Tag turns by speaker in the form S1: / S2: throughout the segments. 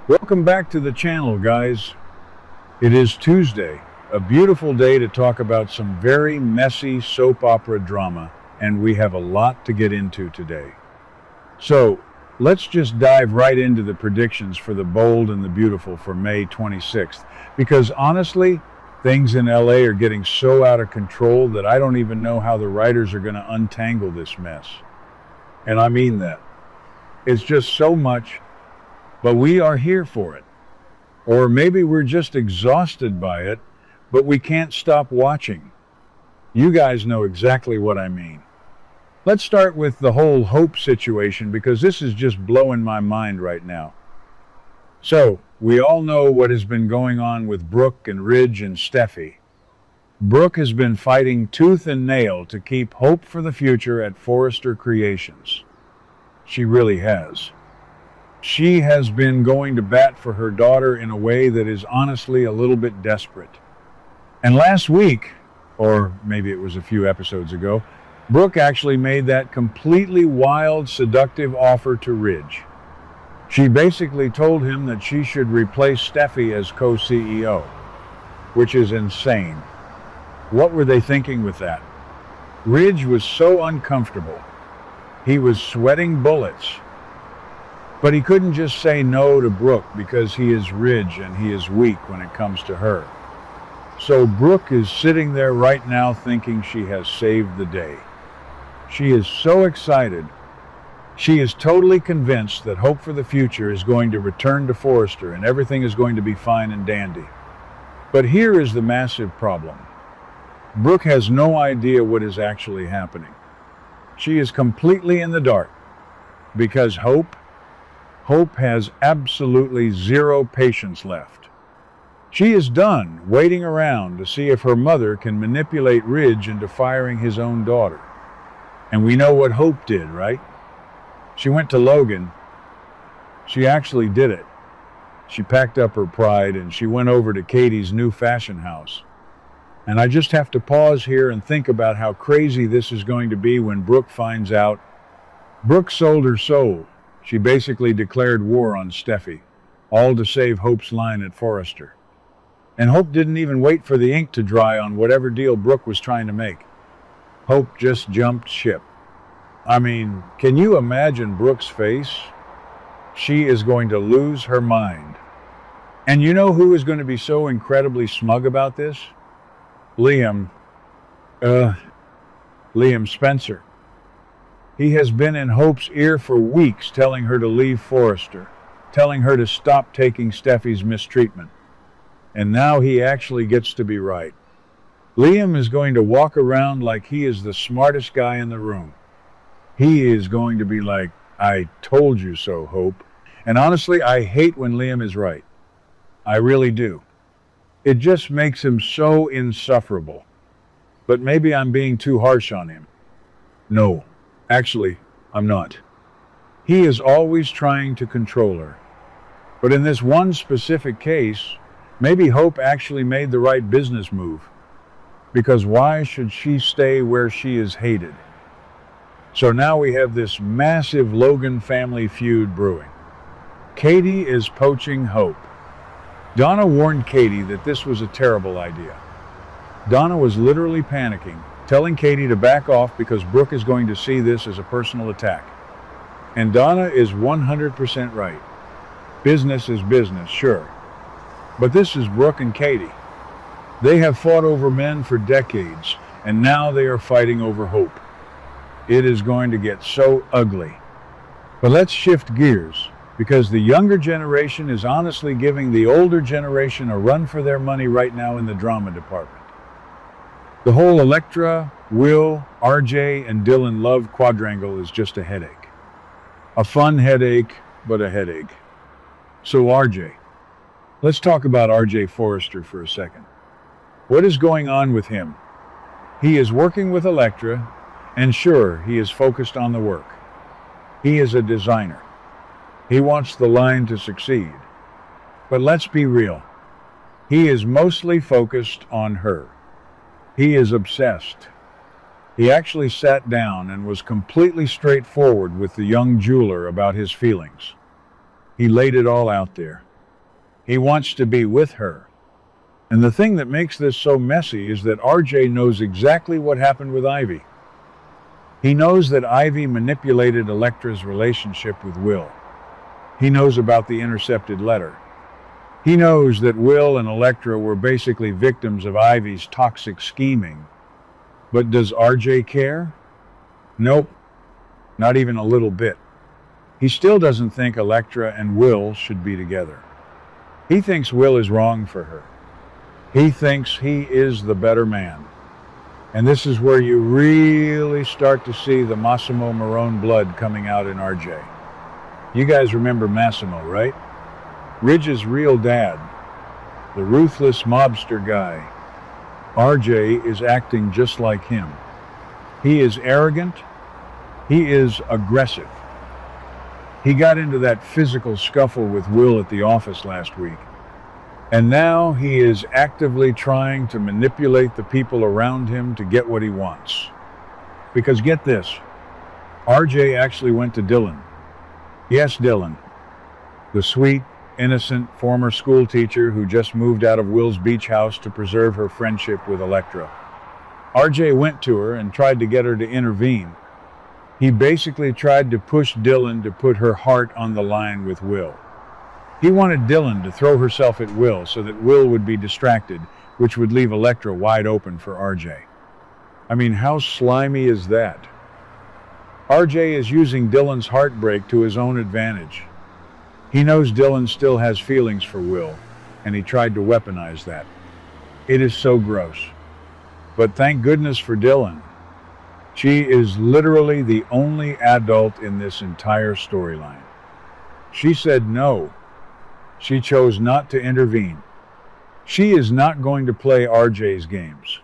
S1: Welcome back to the channel, guys. It is Tuesday, a beautiful day to talk about some very messy soap opera drama, and we have a lot to get into today. So, let's just dive right into the predictions for The Bold and the Beautiful for May 26th, because honestly, things in LA are getting so out of control that I don't even know how the writers are going to untangle this mess. And I mean that. It's just so much, but we are here for it. Or maybe we're just exhausted by it, but we can't stop watching. You guys know exactly what I mean. Let's start with the whole Hope situation because this is just blowing my mind right now. So, we all know what has been going on with Brooke and Ridge and Steffi. Brooke has been fighting tooth and nail to keep hope for the future at Forrester Creations. She really has. She has been going to bat for her daughter in a way that is honestly a little bit desperate. And last week, or maybe it was a few episodes ago, Brooke actually made that completely wild, seductive offer to Ridge. She basically told him that she should replace Steffi as co-CEO, which is insane. What were they thinking with that? Ridge was so uncomfortable. He was sweating bullets. But he couldn't just say no to Brooke because he is Ridge and he is weak when it comes to her. So Brooke is sitting there right now thinking she has saved the day. She is so excited. She is totally convinced that hope for the future is going to return to Forrester and everything is going to be fine and dandy. But here is the massive problem. Brooke has no idea what is actually happening. She is completely in the dark because Hope has absolutely zero patience left. She is done waiting around to see if her mother can manipulate Ridge into firing his own daughter. And we know what Hope did, right? She went to Logan. She actually did it. She packed up her pride and she went over to Katie's new fashion house. And I just have to pause here and think about how crazy this is going to be when Brooke finds out. Brooke sold her soul. She basically declared war on Steffi, all to save Hope's line at Forrester. And Hope didn't even wait for the ink to dry on whatever deal Brooke was trying to make. Hope just jumped ship. I mean, can you imagine Brooke's face? She is going to lose her mind. And you know who is going to be so incredibly smug about this? Liam Spencer. He has been in Hope's ear for weeks telling her to leave Forrester, telling her to stop taking Steffi's mistreatment. And now he actually gets to be right. Liam is going to walk around like he is the smartest guy in the room. He is going to be like, I told you so, Hope. And honestly, I hate when Liam is right. I really do. It just makes him so insufferable. But maybe I'm being too harsh on him. No. Actually, I'm not. He is always trying to control her. But in this one specific case, maybe Hope actually made the right business move. Because why should she stay where she is hated? So now we have this massive Logan family feud brewing. Katie is poaching Hope. Donna warned Katie that this was a terrible idea. Donna was literally panicking, telling Katie to back off because Brooke is going to see this as a personal attack. And Donna is 100% right. Business is business, sure. But this is Brooke and Katie. They have fought over men for decades, and now they are fighting over hope. It is going to get so ugly. But let's shift gears, because the younger generation is honestly giving the older generation a run for their money right now in the drama department. The whole Electra, Will, RJ, and Dylan love quadrangle is just a headache. A fun headache, but a headache. So RJ. Let's talk about RJ Forrester for a second. What is going on with him? He is working with Electra, and sure, he is focused on the work. He is a designer. He wants the line to succeed. But let's be real. He is mostly focused on her. He is obsessed. He actually sat down and was completely straightforward with the young jeweler about his feelings. He laid it all out there. He wants to be with her. And the thing that makes this so messy is that RJ knows exactly what happened with Ivy. He knows that Ivy manipulated Electra's relationship with Will. He knows about the intercepted letter. He knows that Will and Electra were basically victims of Ivy's toxic scheming. But does RJ care? Nope, not even a little bit. He still doesn't think Electra and Will should be together. He thinks Will is wrong for her. He thinks he is the better man. And this is where you really start to see the Massimo Marone blood coming out in RJ. You guys remember Massimo, right? Ridge's real dad, the ruthless mobster guy. RJ is acting just like him. He is arrogant. He is aggressive. He got into that physical scuffle with Will at the office last week. And now he is actively trying to manipulate the people around him to get what he wants. Because get this, RJ actually went to Dylan. Yes, Dylan, the sweet, innocent former school teacher who just moved out of Will's beach house to preserve her friendship with Electra. RJ went to her and tried to get her to intervene. He basically tried to push Dylan to put her heart on the line with Will. He wanted Dylan to throw herself at Will so that Will would be distracted, which would leave Electra wide open for RJ. I mean, how slimy is that? RJ is using Dylan's heartbreak to his own advantage. He knows Dylan still has feelings for Will, and he tried to weaponize that. It is so gross. But thank goodness for Dylan. She is literally the only adult in this entire storyline. She said no. She chose not to intervene. She is not going to play RJ's games.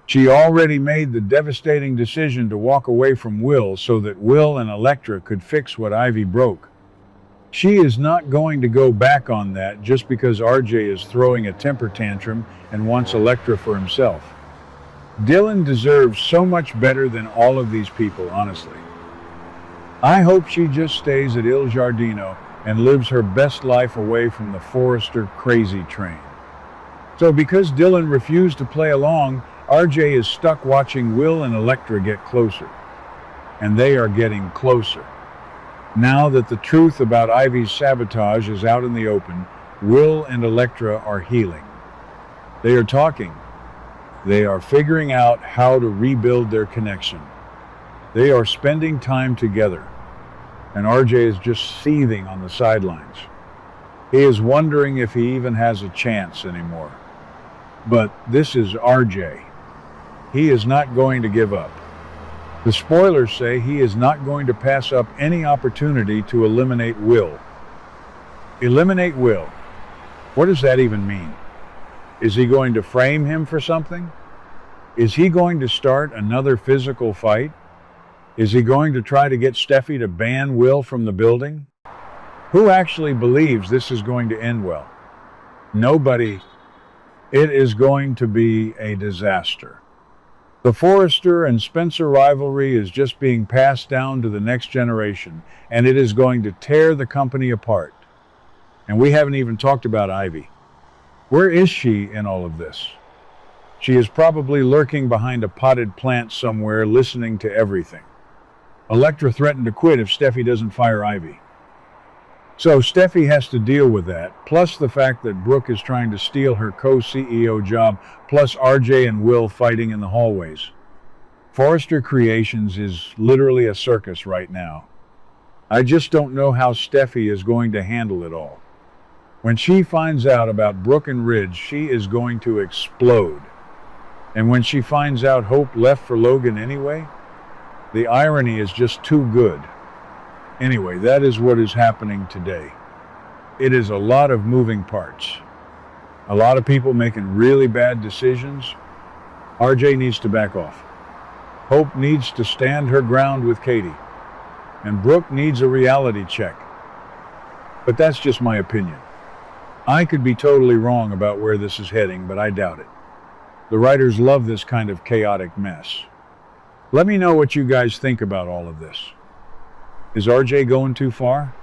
S1: She already made the devastating decision to walk away from Will so that Will and Electra could fix what Ivy broke. She is not going to go back on that just because RJ is throwing a temper tantrum and wants Electra for himself. Dylan deserves so much better than all of these people, honestly. I hope she just stays at Il Giardino and lives her best life away from the Forrester crazy train. So because Dylan refused to play along, RJ is stuck watching Will and Electra get closer. And they are getting closer. Now that the truth about Ivy's sabotage is out in the open, Will and Electra are healing. They are talking. They are figuring out how to rebuild their connection. They are spending time together. And RJ is just seething on the sidelines. He is wondering if he even has a chance anymore. But this is RJ. He is not going to give up. The spoilers say he is not going to pass up any opportunity to eliminate Will. Eliminate Will. What does that even mean? Is he going to frame him for something? Is he going to start another physical fight? Is he going to try to get Steffi to ban Will from the building? Who actually believes this is going to end well? Nobody. It is going to be a disaster. The Forrester and Spencer rivalry is just being passed down to the next generation, and it is going to tear the company apart. And we haven't even talked about Ivy. Where is she in all of this? She is probably lurking behind a potted plant somewhere, listening to everything. Electra threatened to quit if Steffi doesn't fire Ivy. So Steffi has to deal with that, plus the fact that Brooke is trying to steal her co-CEO job, plus RJ and Will fighting in the hallways. Forrester Creations is literally a circus right now. I just don't know how Steffi is going to handle it all. When she finds out about Brooke and Ridge, she is going to explode. And when she finds out Hope left for Logan anyway, the irony is just too good. Anyway, that is what is happening today. It is a lot of moving parts. A lot of people making really bad decisions. RJ needs to back off. Hope needs to stand her ground with Katie. And Brooke needs a reality check. But that's just my opinion. I could be totally wrong about where this is heading, but I doubt it. The writers love this kind of chaotic mess. Let me know what you guys think about all of this. Is RJ going too far?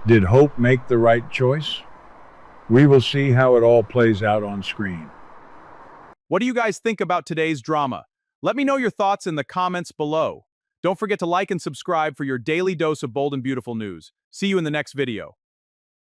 S1: Did Hope make the right choice? We will see how it all plays out on screen.
S2: What do you guys think about today's drama? Let me know your thoughts in the comments below. Don't forget to like and subscribe for your daily dose of bold and beautiful news. See you in the next video.